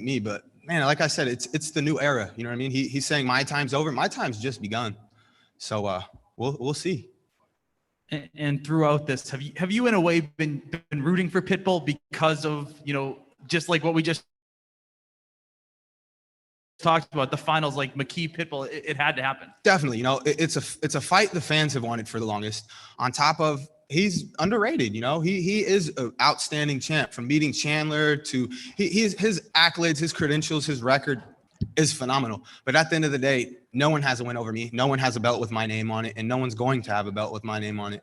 me, but man, like I said, it's the new era. You know what I mean? He's saying my time's over. My time's just begun. So we'll see. And throughout this, have you in a way been rooting for Pitbull because of, you know, just like what we just talked about, the finals, like McKee Pitbull, it had to happen. Definitely. You know, it's a fight the fans have wanted for the longest. On top of, he's underrated. You know, he is an outstanding champ, from beating Chandler to his accolades, his credentials, his record is phenomenal. But at the end of the day, no one has a win over me. No one has a belt with my name on it, and no one's going to have a belt with my name on it.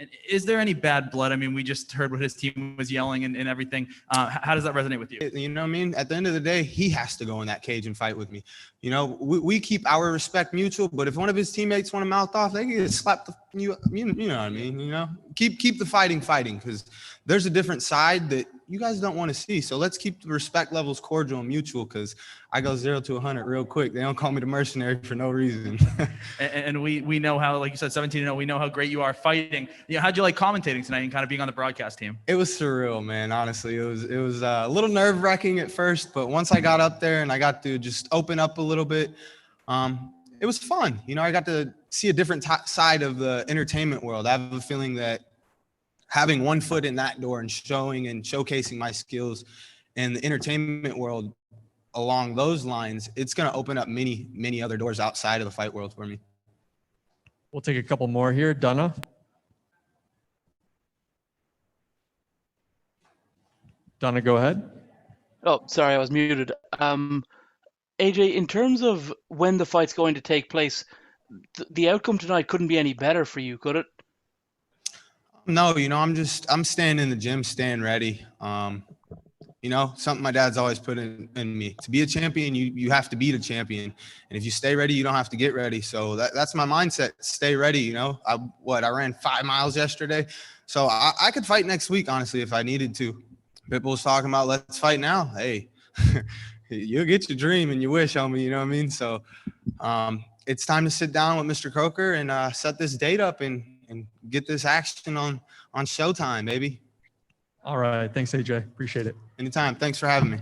And is there any bad blood? I mean, we just heard what his team was yelling and everything. How does that resonate with you? You know what I mean? At the end of the day, he has to go in that cage and fight with me. You know, we keep our respect mutual, but if one of his teammates want to mouth off, they can get slapped. You know what I mean? You know, keep the fighting, because there's a different side that you guys don't want to see. So let's keep the respect levels cordial and mutual, because I go 0 to 100 real quick. They don't call me the mercenary for no reason. and we know how, like you said, 17-0, we know how great you are fighting. You know, how'd you like commentating tonight and kind of being on the broadcast team? It was surreal, man. Honestly, it was a little nerve-wracking at first, but once I got up there and I got to just open up a little bit, it was fun. You know, I got to see a different side of the entertainment world. I have a feeling that having one foot in that door and showing and showcasing my skills in the entertainment world along those lines, it's going to open up many other doors outside of the fight world for me. We'll take a couple more here. Donna. Donna, go ahead. Oh, sorry, I was muted. AJ, in terms of when the fight's going to take place, the outcome tonight couldn't be any better for you, could it? No, you know, I'm staying in the gym, staying ready. You know, something my dad's always put in me. To be a champion, you have to beat a champion. And if you stay ready, you don't have to get ready. So that's my mindset. Stay ready, you know. I ran 5 miles yesterday. So I could fight next week, honestly, if I needed to. Pitbull's talking about, let's fight now. Hey, you'll get your dream and your wish, homie, you know what I mean? So it's time to sit down with Mr. Coker and set this date up and get this action on Showtime, baby. All right. Thanks, AJ. Appreciate it. Anytime. Thanks for having me.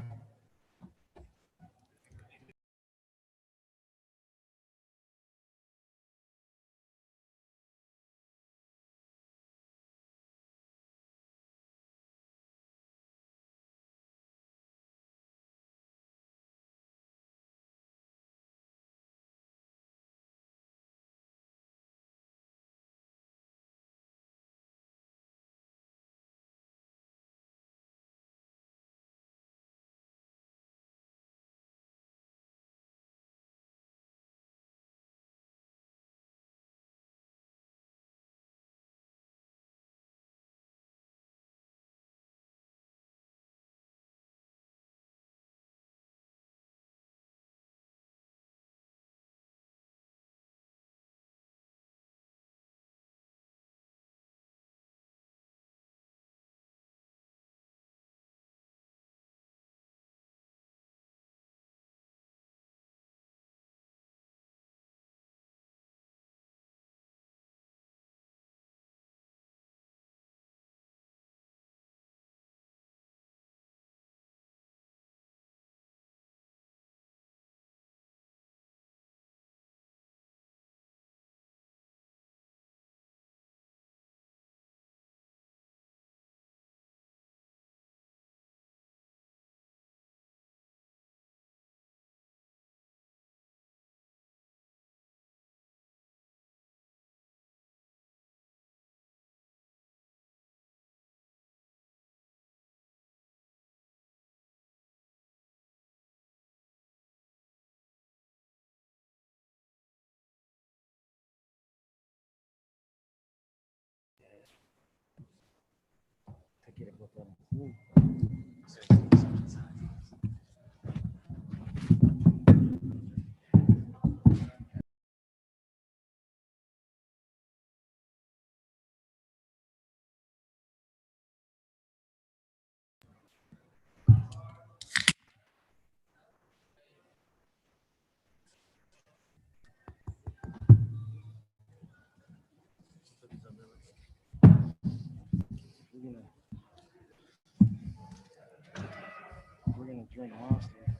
We're gonna drink Monster.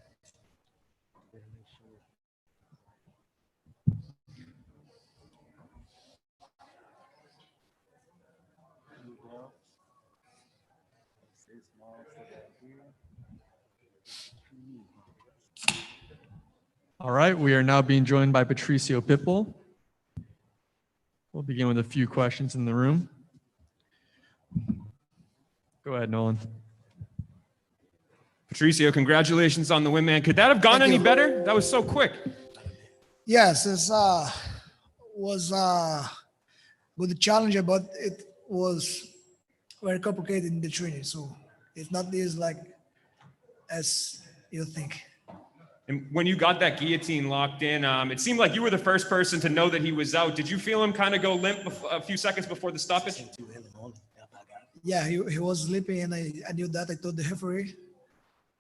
All right, we are now being joined by Patricio Pitbull. We'll begin with a few questions in the room. Go ahead, Nolan. Patricio, congratulations on the win, man. Could that have gone any better? That was so quick. Yes, it was good challenge, but it was very complicated in the training. So it's not as like as you think. And when you got that guillotine locked in, it seemed like you were the first person to know that he was out. Did you feel him kind of go limp a few seconds before the stoppage? Yeah, he was sleeping, and I knew that. I told the referee,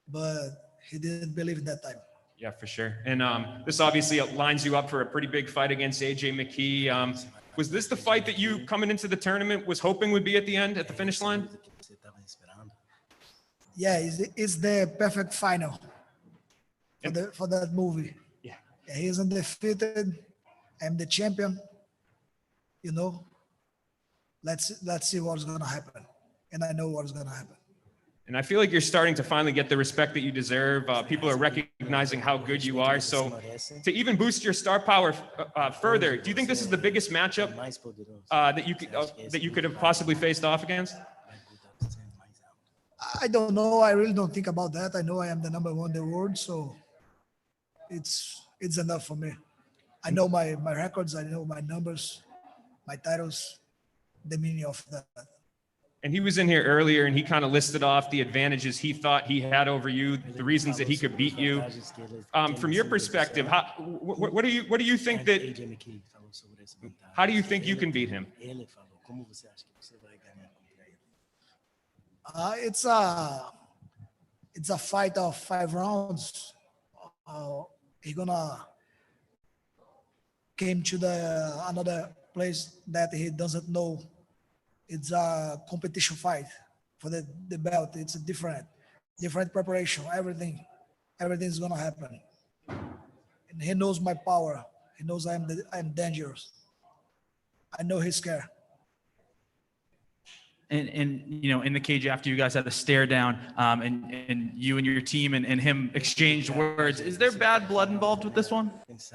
but he didn't believe it that time. Yeah, for sure. And this obviously lines you up for a pretty big fight against AJ McKee. Was this the fight that you, coming into the tournament, was hoping would be at the end, at the finish line? Yeah, it's the perfect final for that movie. Yeah. He's undefeated. I'm the champion. You know, let's see what's gonna happen, and I know what's gonna happen. And I feel like you're starting to finally get the respect that you deserve. People are recognizing how good you are. So to even boost your star power further, do you think this is the biggest matchup that you could have possibly faced off against? I don't know. I really don't think about that. I know I am the number one in the world, so it's enough for me. I know my records. I know my numbers, my titles, the meaning of that. And he was in here earlier, and he kind of listed off the advantages he thought he had over you, the reasons that he could beat you. From your perspective, what do you think that? How do you think you can beat him? It's a fight of 5 rounds. He gonna came to another place that he doesn't know. It's a competition fight for the belt. It's a different preparation. Everything's gonna happen. And he knows my power. He knows I'm dangerous. I know he's scared. And you know, in the cage after you guys had a stare down, and you and your team and him exchanged words. Is there bad blood involved with this one? It's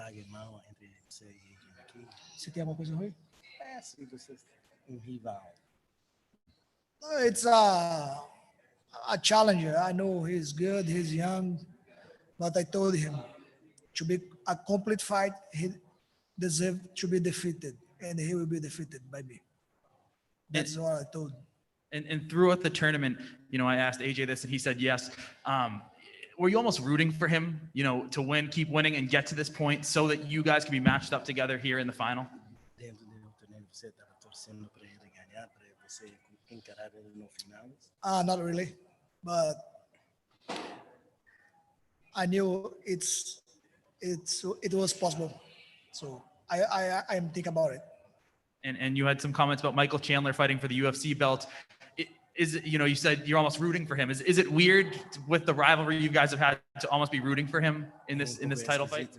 a challenger. I know he's good, he's young, but I told him to be a complete fight, he deserves to be defeated, and he will be defeated by me. That's what I told him. And throughout the tournament, you know, I asked AJ this, and he said yes. Were you almost rooting for him, you know, to win, keep winning, and get to this point so that you guys can be matched up together here in the final? Not really, but I knew it was possible, so I'm thinking about it. And you had some comments about Michael Chandler fighting for the UFC belt. Is it, you know, you said you're almost rooting for him. Is it weird with the rivalry you guys have had to almost be rooting for him in this title fight?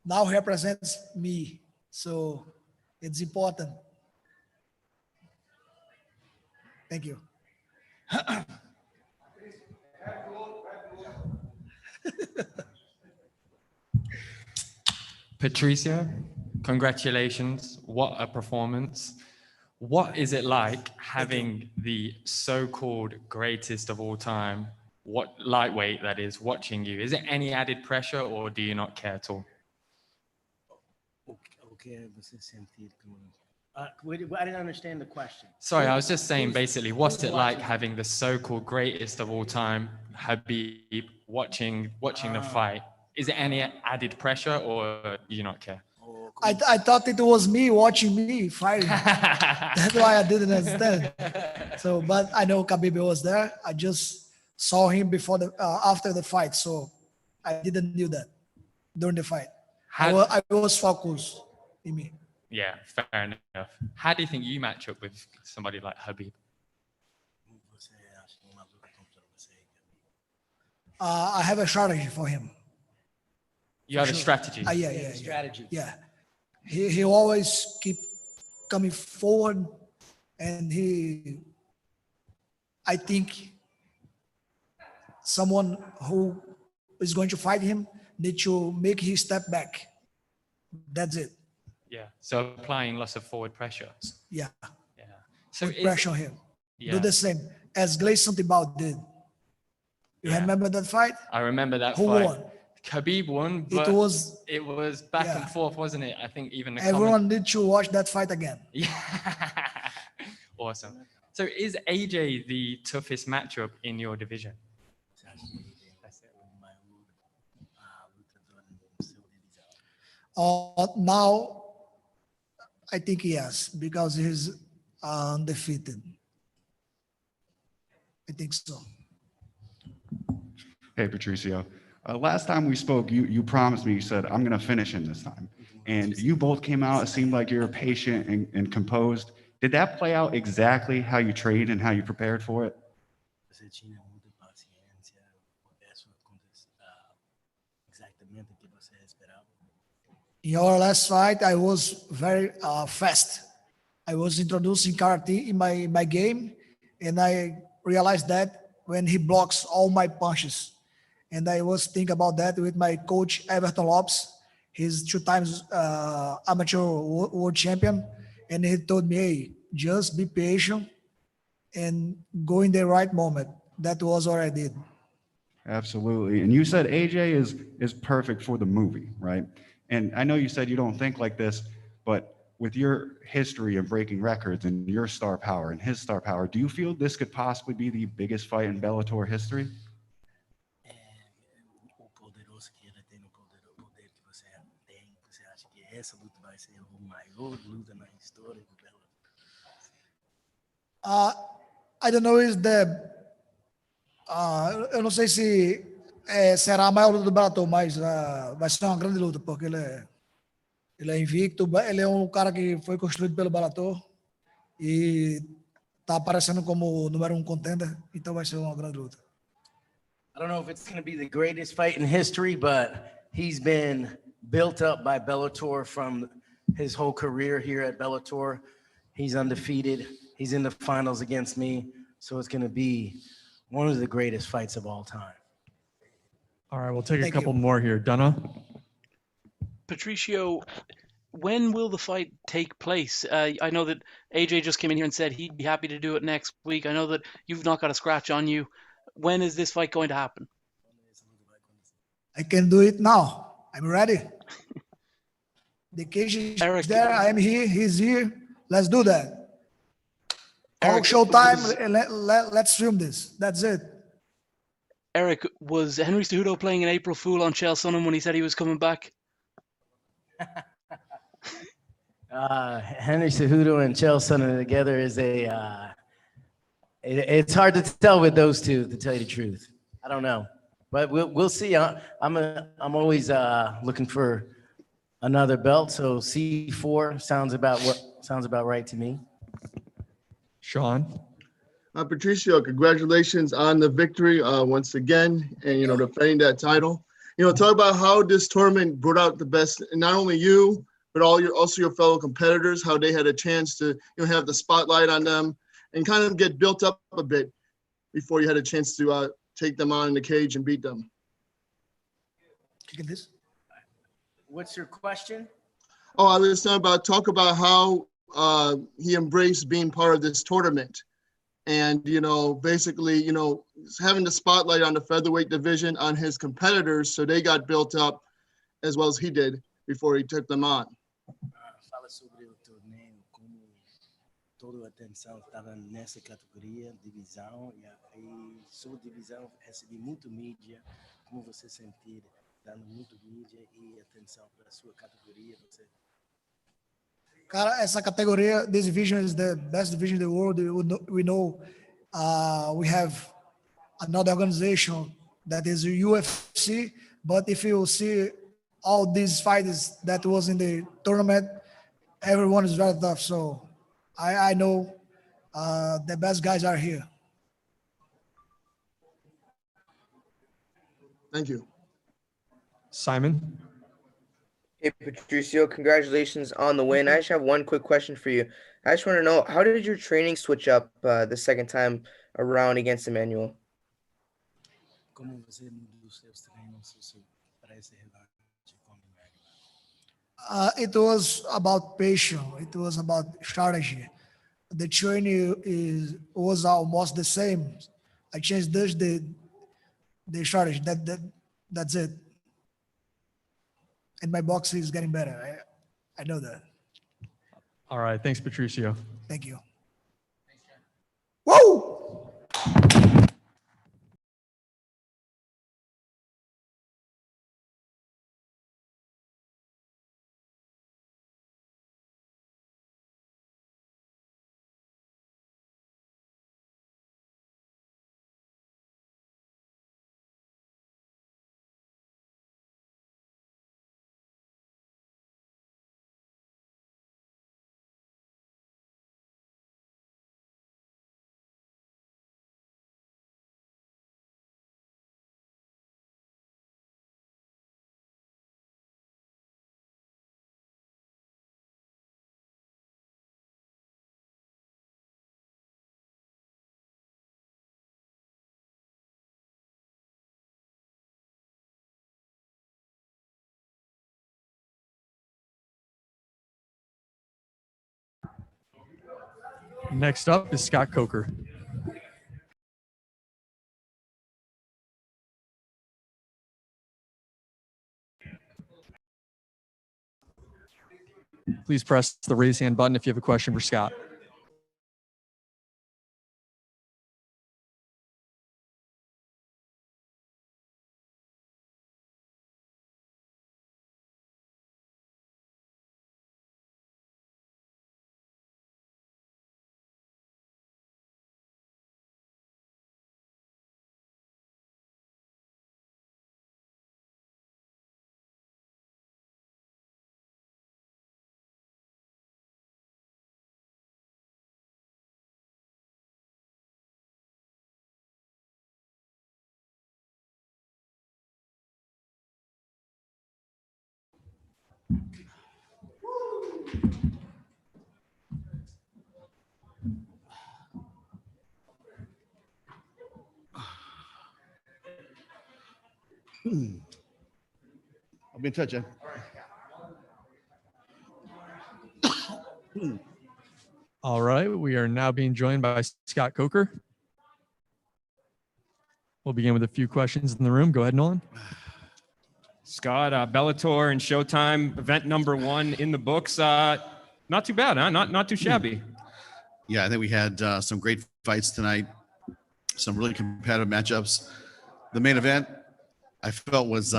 Now he represents me, so it's important. Thank you. Patricio, congratulations. What a performance. What is it like having the so-called greatest of all time, what lightweight that is, watching you? Is it any added pressure, or do you not care at all? I didn't understand the question. Sorry, I was just saying basically, what's it like having the so-called greatest of all time, Khabib, watching the fight? Is it any added pressure, or do you not care? I thought it was me watching me fighting. That's why I didn't understand. So, but I know Khabib was there. I just saw him before after the fight, so I didn't know that during the fight. I was focused in me. Yeah, fair enough. How do you think you match up with somebody like Khabib? I have a strategy for him. You have a strategy? Yeah. He always keep coming forward And I think someone who is going to fight him need to make his step back. That's it. Yeah. So applying lots of forward pressure. Yeah. Yeah. So Put pressure on him. yeah. Do the same as Gleison Tibau did. You Yeah. remember that fight? I remember that Who fight. won? Khabib won, but it was back and forth, wasn't it? I think even everyone need to watch that fight again. Yeah. Awesome. So is AJ the toughest matchup in your division? Now, I think yes, because he's undefeated. I think so. Hey, Patricio. Last time we spoke, you promised me, you said, I'm going to finish him this time. And you both came out. It seemed like you were patient and composed. Did that play out exactly how you trained and how you prepared for it? In our last fight, I was very fast. I was introducing karate in my game, and I realized that when he blocks all my punches. And I was thinking about that with my coach, Everton Lopes. He's 2 times amateur world champion. And he told me, hey, just be patient and go in the right moment. That was what I did. Absolutely. And you said AJ is perfect for the movie, right? And I know you said you don't think like this, but with your history of breaking records and your star power and his star power, do you feel this could possibly be the biggest fight in Bellator history? I don't know if eu não sei se será a maior luta do Bellator, mas vai ser uma grande luta, porque ele é invicto, ele é um cara que foi construído pelo Bellator e tá aparecendo como o número 1 contender, então vai ser uma grande luta. I don't know if it's going to be the greatest fight in history, but he's been built up by Bellator from his whole career here at Bellator. He's undefeated. He's in the finals against me. So it's going to be one of the greatest fights of all time. All right, we'll take a couple more here. Donna? Patricio, when will the fight take place? I know that AJ just came in here and said he'd be happy to do it next week. I know that you've not got a scratch on you. When is this fight going to happen? I can do it now. I'm ready. The cage is there. I am here. He's here. Let's do that. All showtime. Let's film this. That's it. Eric, was Henry Cejudo playing an April Fool on Chael Sonnen when he said he was coming back? Henry Cejudo and Chael Sonnen together is it's hard to tell with those two, to tell you the truth. I don't know, but we'll see. I'm always looking for another belt. So C4 sounds about right to me. Sean? Patricio, congratulations on the victory once again, and defending that title. Talk about how this tournament brought out the best, and not only you, but also your fellow competitors, how they had a chance to have the spotlight on them and kind of get built up a bit before you had a chance to take them on in the cage and beat them. What's your question? Oh, I was talk about how he embraced being part of this tournament. And, basically, having the spotlight on the featherweight division on his competitors, so they got built up as well as he did before he took them on. Fala sobre o torneio, como toda a atenção estava nessa categoria, divisão, e aí sua divisão recebe muito mídia, como você sentir, dando muito mídia e atenção para a sua categoria, você... Cara, essa categoria, this division is the best division in the world. We know we have another organization that is UFC, but if you see all these fighters that was in the tournament, everyone is very tough. So I know the best guys are here. Thank you. Simon? Hey, Patricio, congratulations on the win. I just have one quick question for you. I just want to know, how did your training switch up the second time around against Emmanuel? It was about patience. It was about strategy. The training was almost the same. I changed just the strategy. That's it. And my boxing is getting better. I know that. All right. Thanks, Patricio. Thank you. Woo! Next up is Scott Coker. Please press the raise hand button if you have a question for Scott. I'll be in touch, All right. We are now being joined by Scott Coker. We'll begin with a few questions in the room. Go ahead, Nolan. Scott, Bellator and Showtime, event number 1 in the books. Not too bad, huh? Not too shabby. Yeah, I think we had some great fights tonight, some really competitive matchups. The main event, I felt was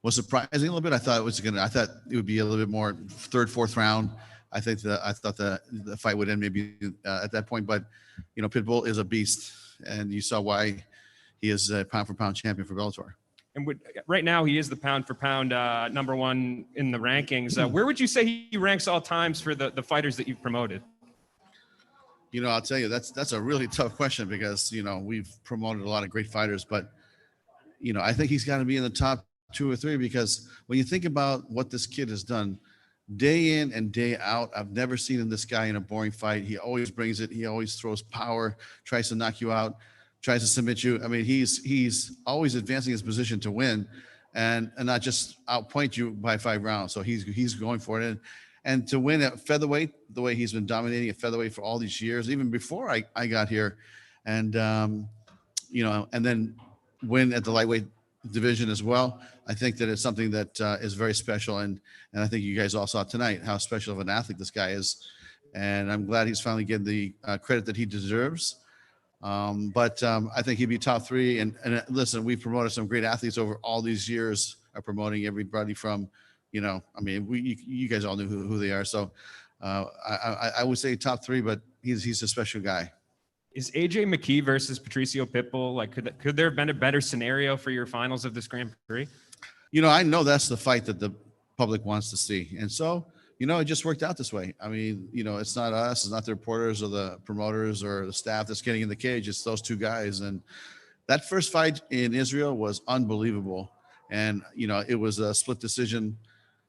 surprising a little bit. I thought it would be a little bit more third, fourth round. I thought the fight would end maybe at that point, but you know, Pitbull is a beast, and you saw why he is a pound for pound champion for Bellator. And right now, he is the pound for pound number 1 in the rankings. Where would you say he ranks all times for the fighters that you've promoted? You know, I'll tell you, that's a really tough question because, you know, we've promoted a lot of great fighters, but, you know, I think he's got to be in the top 2 or 3 because when you think about what this kid has done day in and day out, I've never seen this guy in a boring fight. He always brings it. He always throws power, tries to knock you out, tries to submit you. I mean, he's always advancing his position to win and not just outpoint you by 5 rounds. So he's going for it. And to win at featherweight, the way he's been dominating at featherweight for all these years, even before I got here, and you know, and then win at the lightweight division as well. I think that it's something that is very special, and I think you guys all saw tonight how special of an athlete this guy is, and I'm glad he's finally getting the credit that he deserves. But I think he'd be top 3. And listen, we've promoted some great athletes over all these years. Are promoting everybody from, you know, I mean, you guys all knew who they are. So I would say top 3, but he's a special guy. Is AJ McKee versus Patricio Pitbull, like, could there have been a better scenario for your finals of this Grand Prix? You know, I know that's the fight that the public wants to see. And so, you know, it just worked out this way. I mean, you know, it's not us, it's not the reporters or the promoters or the staff that's getting in the cage. It's those 2 guys. And that first fight in Israel was unbelievable. And, you know, it was a split decision.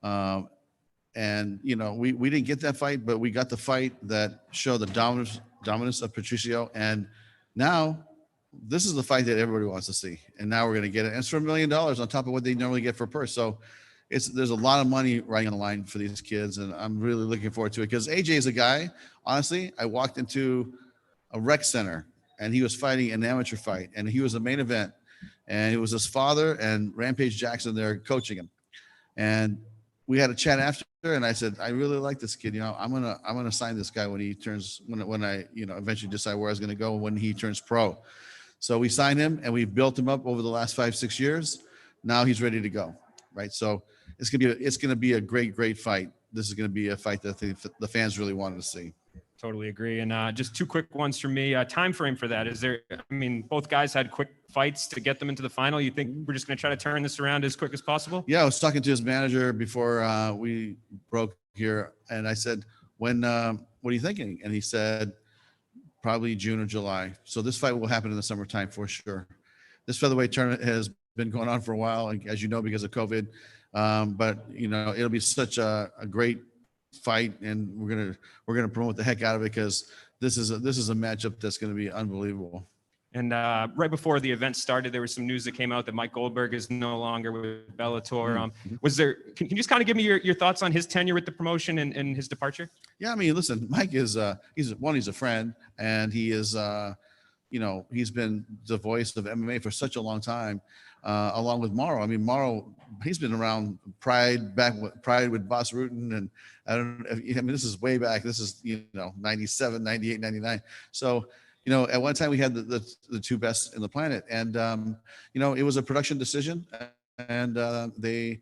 And we didn't get that fight, but we got the fight that showed the dominance of Patricio. And now this is the fight that everybody wants to see. And now we're going to get it. And it's for $1 million on top of what they normally get for a purse. So there's a lot of money riding on the line for these kids. And I'm really looking forward to it because AJ is a guy, honestly, I walked into a rec center and he was fighting an amateur fight and he was the main event. And it was his father and Rampage Jackson there coaching him. And we had a chat after, and I said, I really like this kid. I'm gonna sign this guy when he turns, when I eventually decide where I was gonna go when he turns pro. So we signed him, and we built him up over the last 5-6 years. Now he's ready to go, right? So it's gonna be a great fight. This is gonna be a fight that the fans really wanted to see. Totally agree. And just two quick ones from me. Time frame for that. Both guys had quick fights to get them into the final. You think we're just going to try to turn this around as quick as possible? Yeah, I was talking to his manager before we broke here, and I said, what are you thinking? And he said, probably June or July. So this fight will happen in the summertime for sure. This featherweight tournament has been going on for a while, as you know, because of COVID. But it'll be such a great fight, and we're gonna promote the heck out of it because this is a matchup that's going to be unbelievable. And right before the event started, there was some news that came out that Mike Goldberg is no longer with Bellator. Can you just kind of give me your thoughts on his tenure with the promotion and his departure? Yeah, I mean, listen, Mike is he's a friend, and he is he's been the voice of MMA for such a long time, along with Morrow. I mean, Morrow, he's been around Pride with Boss Rutan, and this is way back. This is 97, 98, 99. So at one time we had the two best in the planet, and it was a production decision, and they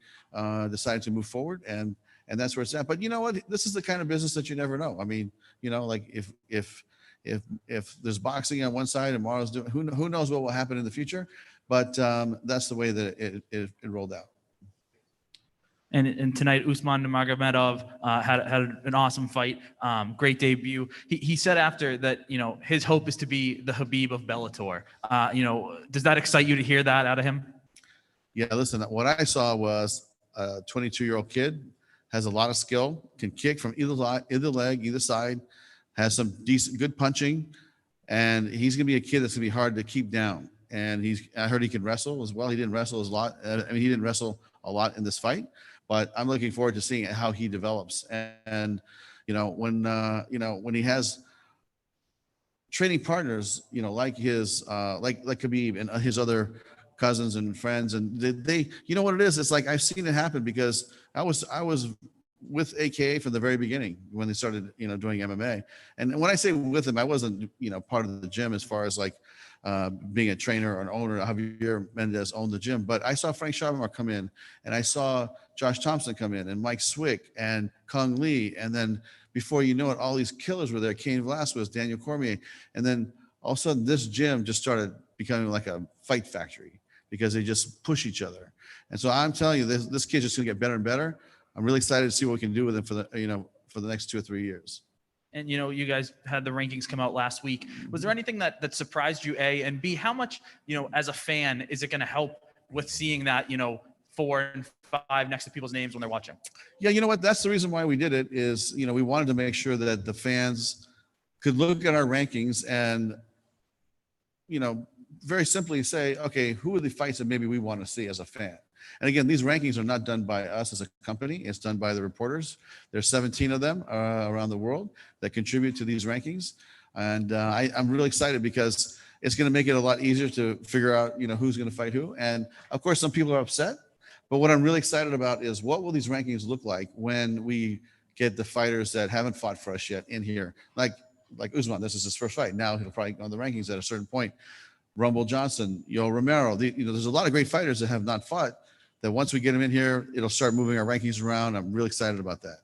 decided to move forward, and that's where it's at. But you know what? This is the kind of business that you never know. I mean, like if there's boxing on one side and Morrow's doing, who knows what will happen in the future, but that's the way that it rolled out. And tonight, Usman Nurmagomedov had an awesome fight, great debut. He said after that, his hope is to be the Khabib of Bellator. Does that excite you to hear that out of him? Yeah, listen, what I saw was a 22-year-old kid, has a lot of skill, can kick from either leg, either side, has some good punching, and he's going to be a kid that's going to be hard to keep down. And I heard he can wrestle as well. He didn't wrestle he didn't wrestle a lot in this fight, but I'm looking forward to seeing how he develops. And when he has training partners, like his like Khabib and his other cousins and friends, and they what it is. It's like I've seen it happen because I was with AKA from the very beginning when they started doing MMA. And when I say with him, I wasn't part of the gym as far as like being a trainer or an owner. Javier Mendez owned the gym, but I saw Frank Shabamar come in, and I saw Josh Thompson come in, and Mike Swick and Kung Lee, and then before you know it, all these killers were there. Cain Velasquez, Daniel Cormier, and then all of a sudden this gym just started becoming like a fight factory because they just push each other. And so I'm telling you, this kid's just gonna get better and better. I'm really excited to see what we can do with him for the next 2 or 3 years. And you guys had the rankings come out last week. Was there anything that surprised you, A, and B, how much as a fan is it going to help with seeing that 4 and 5 next to people's names when they're watching? Yeah, you know what? That's the reason why we did it. Is we wanted to make sure that the fans could look at our rankings and very simply say, okay, who are the fights that maybe we want to see as a fan? And again, these rankings are not done by us as a company. It's done by the reporters. There's 17 of them around the world that contribute to these rankings. And I'm really excited because it's going to make it a lot easier to figure out, who's going to fight who. And of course, some people are upset. But what I'm really excited about is what will these rankings look like when we get the fighters that haven't fought for us yet in here? Like Usman, this is his first fight. Now he'll probably go on the rankings at a certain point. Rumble Johnson, Yo Romero. There's a lot of great fighters that have not fought. That once we get them in here, it'll start moving our rankings around. I'm really excited about that.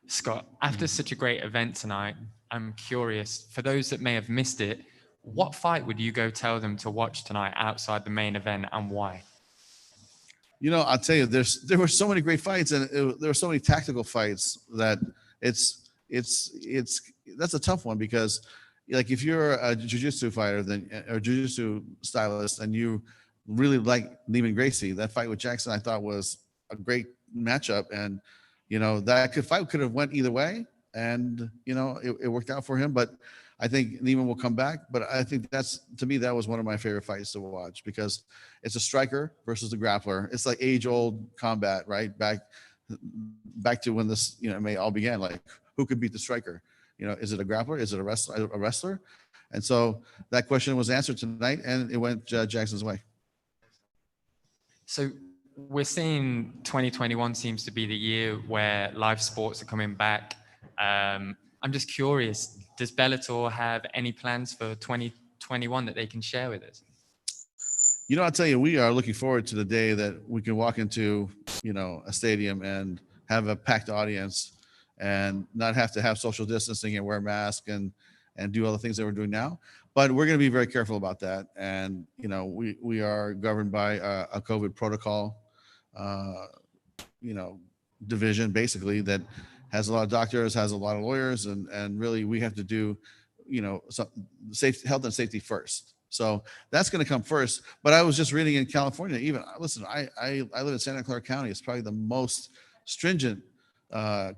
Scott, after such a great event tonight, I'm curious, for those that may have missed it, what fight would you go tell them to watch tonight outside the main event, and why? I'll tell you, there were so many great fights, and there were so many tactical fights that that's a tough one because, like, if you're a jiu-jitsu fighter or jiu-jitsu stylist, and you really like Neiman Gracie. That fight with Jackson, I thought was a great matchup, and that fight could have went either way, and it worked out for him. But I think Neiman will come back. But I think to me, that was one of my favorite fights to watch because it's a striker versus a grappler. It's like age-old combat, right? Back to when this may all began. Like, who could beat the striker? Is it a grappler? Is it a wrestler? And so that question was answered tonight, and it went Jackson's way. So we're seeing 2021 seems to be the year where live sports are coming back. I'm just curious, does Bellator have any plans for 2021 that they can share with us? I'll tell you, we are looking forward to the day that we can walk into, a stadium and have a packed audience and not have to have social distancing and wear masks and do all the things that we're doing now. But we're going to be very careful about that. And, we are governed by a COVID protocol, division basically that has a lot of doctors, has a lot of lawyers, and really we have to do, health and safety first. So that's going to come first. But I was just reading in California, I live in Santa Clara County. It's probably the most stringent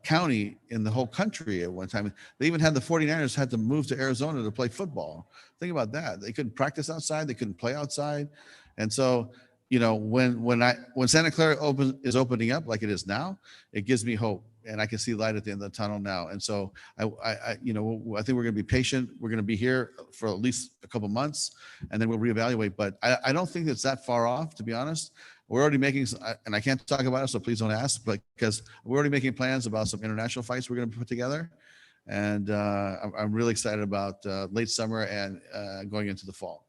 county in the whole country at one time. They even had the 49ers had to move to Arizona to play football. Think about that. They couldn't practice outside. They couldn't play outside. And so, when Santa Clara is opening up like it is now, it gives me hope, and I can see light at the end of the tunnel now. And so I think we're going to be patient. We're going to be here for at least a couple months, and then we'll reevaluate. But I don't think it's that far off, to be honest. We're already making, and I can't talk about it, so please don't ask, but because we're already making plans about some international fights we're going to put together. And I'm really excited about late summer and going into the fall.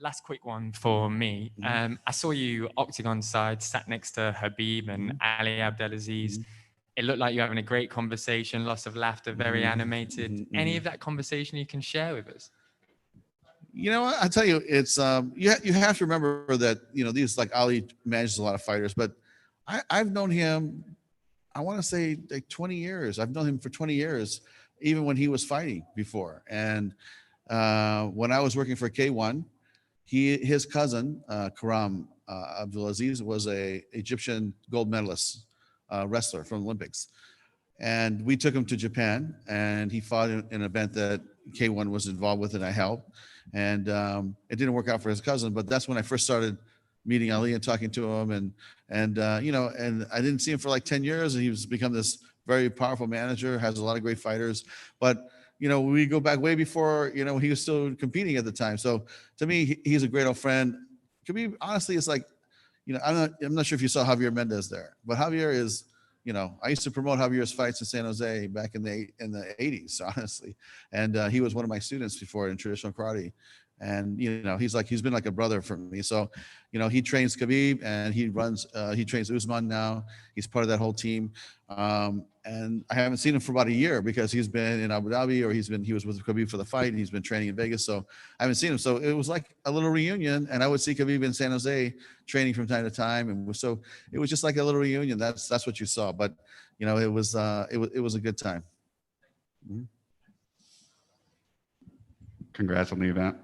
Last quick one for me. I saw you octagon side, sat next to Khabib and Ali Abdelaziz. It looked like you were having a great conversation, lots of laughter, very animated. Any of that conversation you can share with us? I tell you, it's you have to remember that these, like, Ali manages a lot of fighters, but I've known him, I want to say like 20 years. I've known him for 20 years, even when he was fighting before. And when I was working for K1, his cousin Karam Abdulaziz was a Egyptian gold medalist wrestler from the Olympics, and we took him to Japan, and he fought in an event that K1 was involved with, and I helped. And it didn't work out for his cousin, but that's when I first started meeting Ali and talking to him, and I didn't see him for like 10 years, and he's become this very powerful manager, has a lot of great fighters. But we go back way before he was still competing at the time. So to me, he's a great old friend. Khabib, honestly, it's like, I'm not sure if you saw Javier Mendez there, but Javier is, I used to promote Javier's fights in San Jose back in the 80s, honestly. And he was one of my students before in traditional karate. And, he's been like a brother for me. So, he trains Khabib, and he trains Usman now. He's part of that whole team. And I haven't seen him for about a year because he's been in Abu Dhabi, or he was with Khabib for the fight, and he's been training in Vegas. So I haven't seen him. So it was like a little reunion, and I would see Khabib in San Jose training from time to time. And so it was just like a little reunion. That's what you saw. But, it was a good time. Congrats on the event.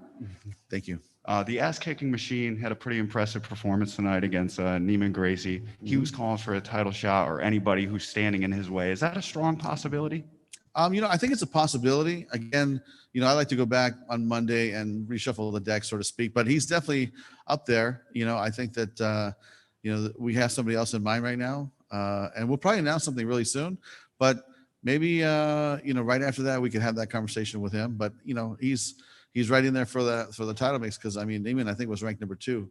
Thank you. The ass-kicking machine had a pretty impressive performance tonight against Neiman Gracie. He was calling for a title shot or anybody who's standing in his way. Is that a strong possibility? I think it's a possibility. Again, I like to go back on Monday and reshuffle the deck, so to speak. But he's definitely up there. I think that we have somebody else in mind right now, and we'll probably announce something really soon. But maybe right after that we can have that conversation with him. But he's right in there for the title mix, because Neiman, I think, was ranked number 2,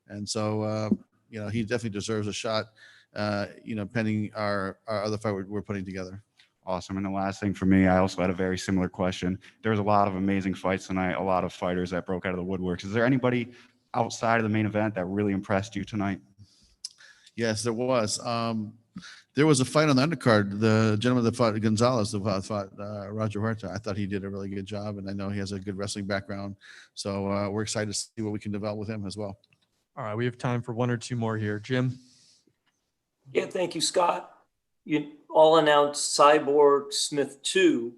and so he definitely deserves a shot. Pending our other fight we're putting together. Awesome. And the last thing for me, I also had a very similar question. There was a lot of amazing fights tonight, a lot of fighters that broke out of the woodworks. Is there anybody outside of the main event that really impressed you tonight? Yes, there was. There was a fight on the undercard. The gentleman that fought Gonzalez, that fought Roger Huerta. I thought he did a really good job, and I know he has a good wrestling background. So we're excited to see what we can develop with him as well. All right, we have time for 1 or 2 more here. Jim? Yeah, thank you, Scott. You all announced Cyborg Smith 2,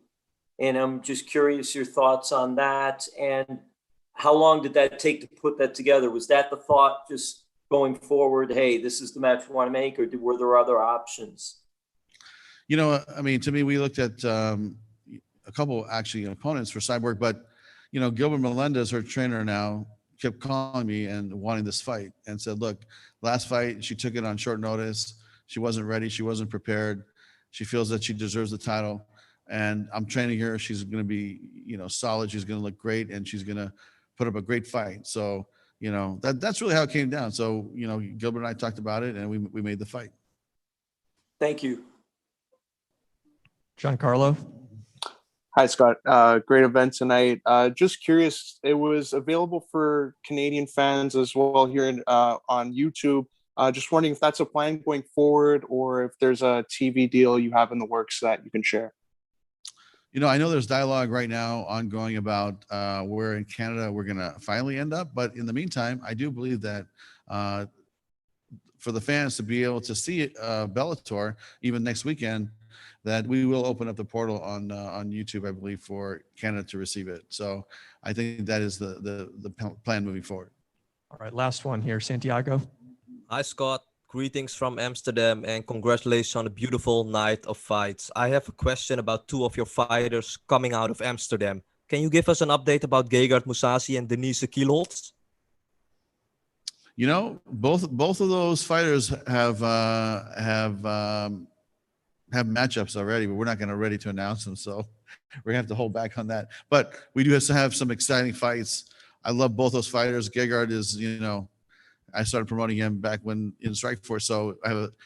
and I'm just curious your thoughts on that. And how long did that take to put that together? Was that the thought just going forward? Hey, this is the match we want to make, or were there other options? You know, I mean, to me, we looked at a couple actually opponents for Cyborg, but you know, Gilbert Melendez, her trainer now, kept calling me and wanting this fight and said, look, last fight, she took it on short notice. She wasn't ready. She wasn't prepared. She feels that she deserves the title. And I'm training her. She's going to be, you know, solid. She's going to look great, and she's going to put up a great fight. So, you know, that's really how it came down. So, you know, Gilbert and I talked about it, and we made the fight. Thank you. Giancarlo. Hi, Scott. Great event tonight. Just curious, it was available for Canadian fans as well here on YouTube. Just wondering if that's a plan going forward, or if there's a TV deal you have in the works that you can share. You know, I know there's dialogue right now ongoing about where in Canada we're going to finally end up. But in the meantime, I do believe that for the fans to be able to see Bellator even next weekend, that we will open up the portal on YouTube, I believe, for Canada to receive it. So I think that is the plan moving forward. All right, last one here, Santiago. Hi, Scott. Greetings from Amsterdam and congratulations on a beautiful night of fights. I have a question about two of your fighters coming out of Amsterdam. Can you give us an update about Gegard Mousasi and Denise Kielholtz? You know, both of those fighters have matchups already, but we're not ready to announce them, so we're gonna have to hold back on that. But we do have some exciting fights. I love both those fighters. Gegard is, you know, I started promoting him back when in Strikeforce, so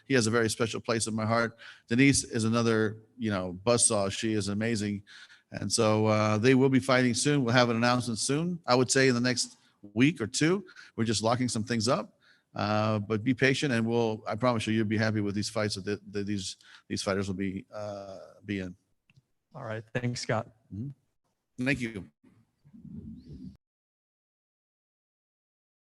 he has a very special place in my heart. Denise is another, you know, buzzsaw. She is amazing, and so they will be fighting soon. We'll have an announcement soon. I would say in the next week or two. We're just locking some things up, but be patient, and I promise you'll be happy with these fights that these fighters will be in. All right, thanks, Scott. Thank you.